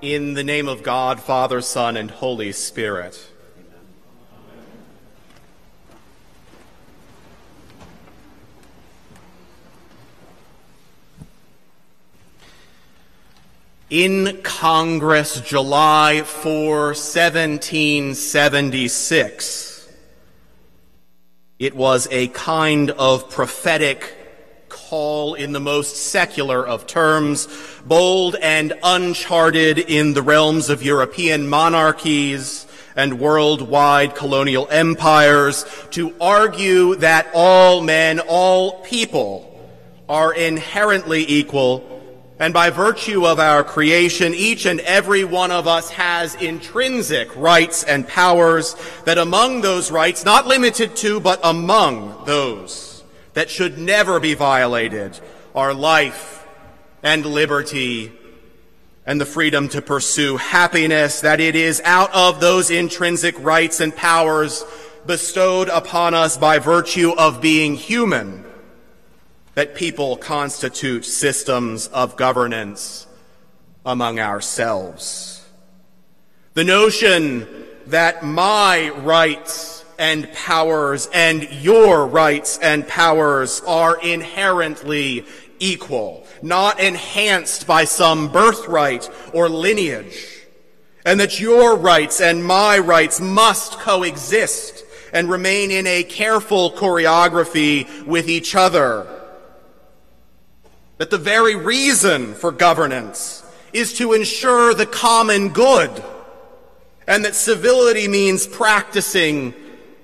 In the name of God, Father, Son, and Holy Spirit. In Congress, July 4, 1776, it was a kind of prophetic call in the most secular of terms, bold and uncharted in the realms of European monarchies and worldwide colonial empires, to argue that all men, all people, are inherently equal, and by virtue of our creation, each and every one of us has intrinsic rights and powers, that among those rights, not limited to, but among those that should never be violated, are life and liberty and the freedom to pursue happiness, that it is out of those intrinsic rights and powers bestowed upon us by virtue of being human that people constitute systems of governance among ourselves. The notion that my rights and powers and your rights and powers are inherently equal, not enhanced by some birthright or lineage, and that your rights and my rights must coexist and remain in a careful choreography with each other. That the very reason for governance is to ensure the common good, and that civility means practicing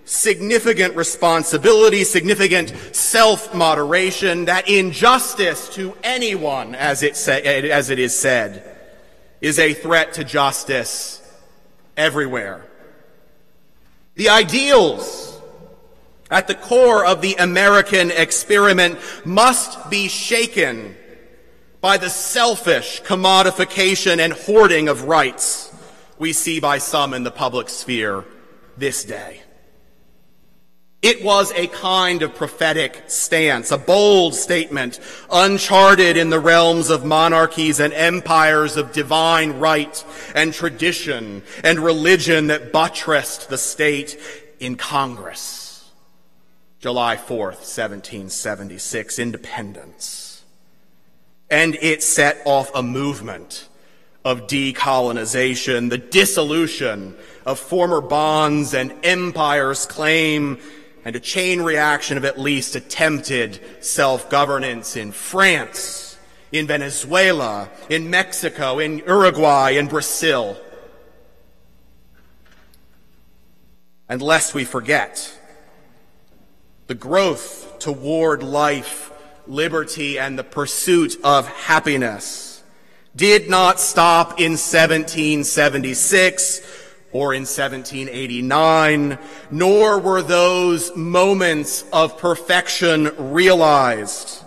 significant responsibility, significant self-moderation, that injustice to anyone, as it is said, is a threat to justice everywhere. The ideals at the core of the American experiment must be shaken by the selfish commodification and hoarding of rights we see by some in the public sphere this day. It was a kind of prophetic stance, a bold statement, uncharted in the realms of monarchies and empires of divine right and tradition and religion that buttressed the state in Congress. July 4th, 1776, independence. And it set off a movement of decolonization, the dissolution of former bonds and empires' claim, and a chain reaction of at least attempted self-governance in France, in Venezuela, in Mexico, in Uruguay, in Brazil. And lest we forget, the growth toward life, liberty, and the pursuit of happiness did not stop in 1776 or in 1789, nor were those moments of perfection realized.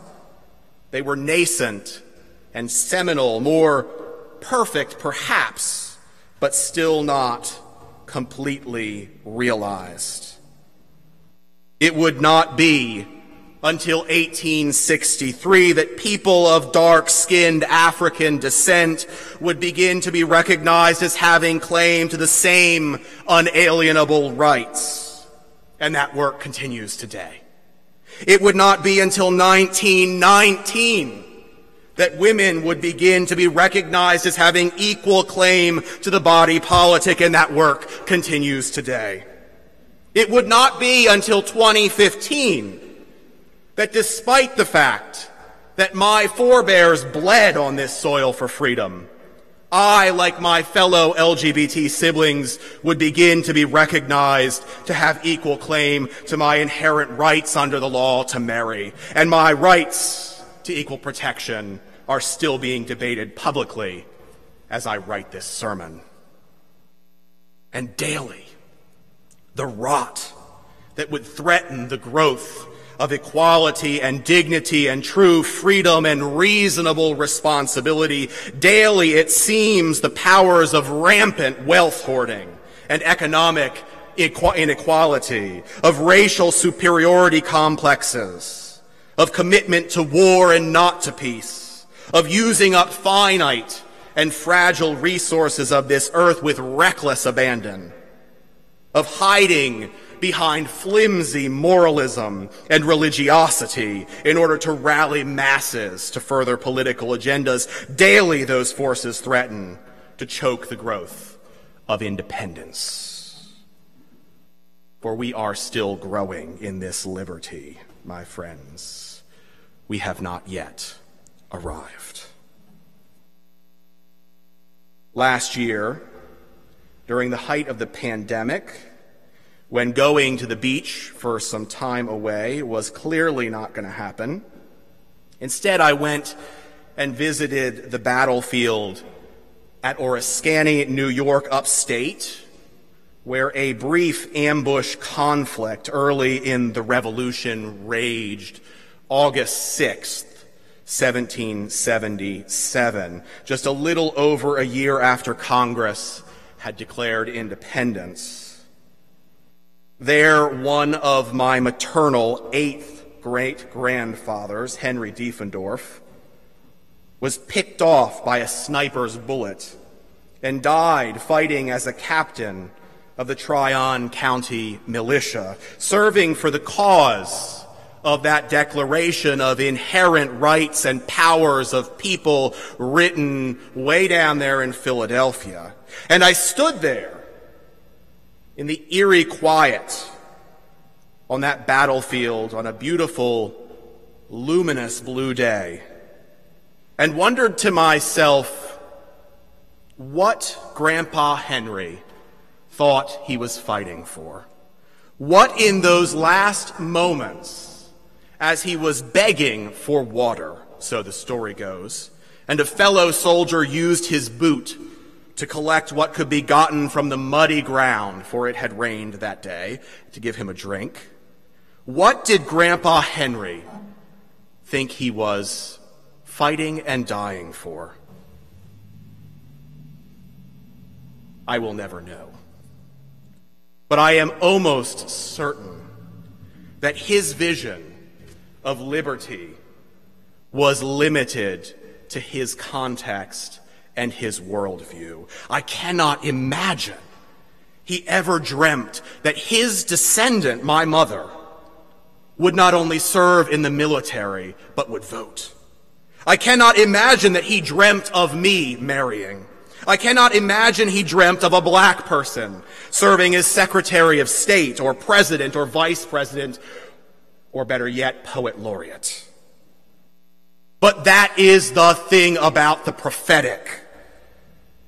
They were nascent and seminal, more perfect perhaps, but still not completely realized. It would not be until 1863 that people of dark-skinned African descent would begin to be recognized as having claim to the same unalienable rights. And that work continues today. It would not be until 1919 that women would begin to be recognized as having equal claim to the body politic, and that work continues today. It would not be until 2015 that despite the fact that my forebears bled on this soil for freedom, I, like my fellow LGBT siblings, would begin to be recognized to have equal claim to my inherent rights under the law to marry. And my rights to equal protection are still being debated publicly as I write this sermon. And daily, the rot that would threaten the growth of equality and dignity and true freedom and reasonable responsibility. Daily, it seems, the powers of rampant wealth hoarding and economic inequality, of racial superiority complexes, of commitment to war and not to peace, of using up finite and fragile resources of this earth with reckless abandon, of hiding behind flimsy moralism and religiosity in order to rally masses to further political agendas. Daily those forces threaten to choke the growth of independence. For we are still growing in this liberty, my friends. We have not yet arrived. Last year, during the height of the pandemic, when going to the beach for some time away was clearly not going to happen, instead I went and visited the battlefield at Oriskany, New York, upstate, where a brief ambush conflict early in the Revolution raged August 6th, 1777, just a little over a year after Congress had declared independence. There, one of my maternal eighth great-grandfathers, Henry Diefendorf, was picked off by a sniper's bullet and died fighting as a captain of the Tryon County Militia, serving for the cause of that declaration of inherent rights and powers of people written way down there in Philadelphia. And I stood there in the eerie quiet on that battlefield on a beautiful, luminous blue day and wondered to myself what Grandpa Henry thought he was fighting for. What in those last moments, as he was begging for water, so the story goes, and a fellow soldier used his boot to collect what could be gotten from the muddy ground, for it had rained that day, to give him a drink. What did Grandpa Henry think he was fighting and dying for? I will never know. But I am almost certain that his vision of liberty was limited to his context and his worldview. I cannot imagine he ever dreamt that his descendant, my mother, would not only serve in the military, but would vote. I cannot imagine that he dreamt of me marrying. I cannot imagine he dreamt of a black person serving as Secretary of State or President or Vice President, or better yet, Poet Laureate. But that is the thing about the prophetic.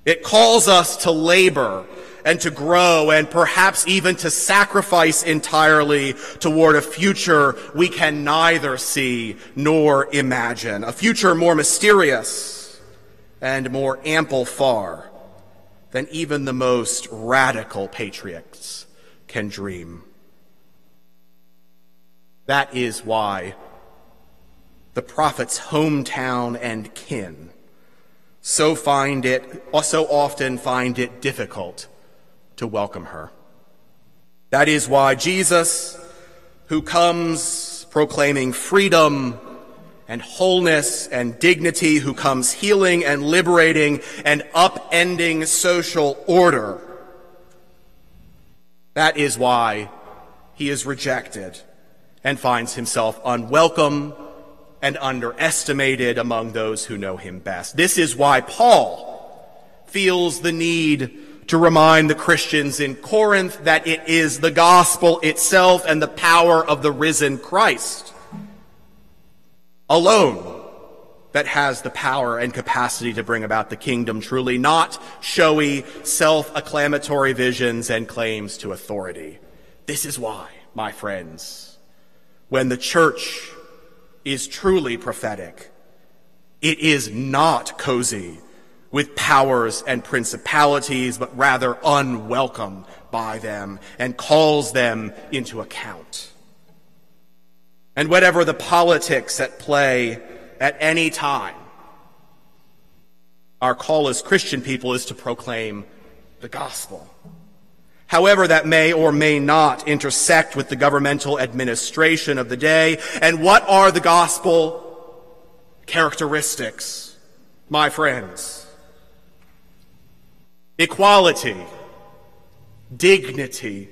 It calls us to labor and to grow and perhaps even to sacrifice entirely toward a future we can neither see nor imagine, a future more mysterious and more ample far than even the most radical patriots can dream. That is why the prophet's hometown and kin so often find it difficult to welcome her. That is why Jesus, who comes proclaiming freedom and wholeness and dignity, who comes healing and liberating and upending social order, that is why he is rejected and finds himself unwelcome and underestimated among those who know him best. This is why Paul feels the need to remind the Christians in Corinth that it is the gospel itself and the power of the risen Christ alone that has the power and capacity to bring about the kingdom truly, not showy, self-acclamatory visions and claims to authority. This is why, my friends, when the church is truly prophetic, it is not cozy with powers and principalities, but rather unwelcome by them and calls them into account. And whatever the politics at play at any time, our call as Christian people is to proclaim the gospel. However that may or may not intersect with the governmental administration of the day. And what are the gospel characteristics, my friends? equality, dignity,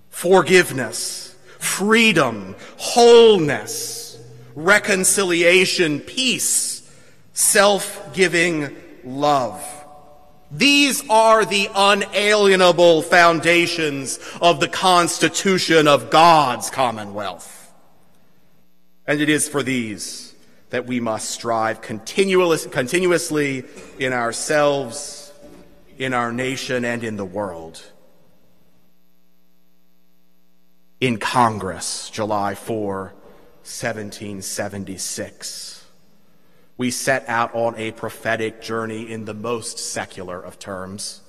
forgiveness, freedom, wholeness, reconciliation, peace, self-giving love. These are the unalienable foundations of the Constitution of God's Commonwealth. And it is for these that we must strive continuously in ourselves, in our nation, and in the world. In Congress, July 4, 1776, we set out on a prophetic journey in the most secular of terms.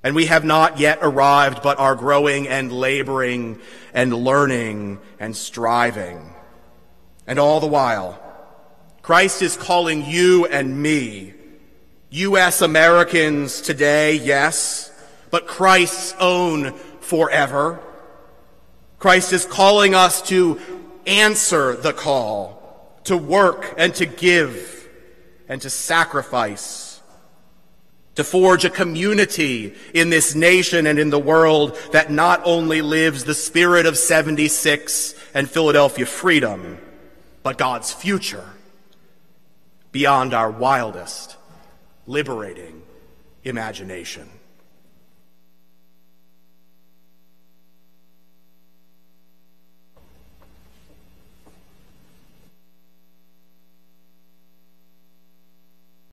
And we have not yet arrived, but are growing and laboring and learning and striving. And all the while, Christ is calling you and me, U.S. Americans today, yes, but Christ's own forever. Christ is calling us to answer the call, to work and to give and to sacrifice, to forge a community in this nation and in the world that not only lives the spirit of 76 and Philadelphia freedom, but God's future beyond our wildest, liberating imagination.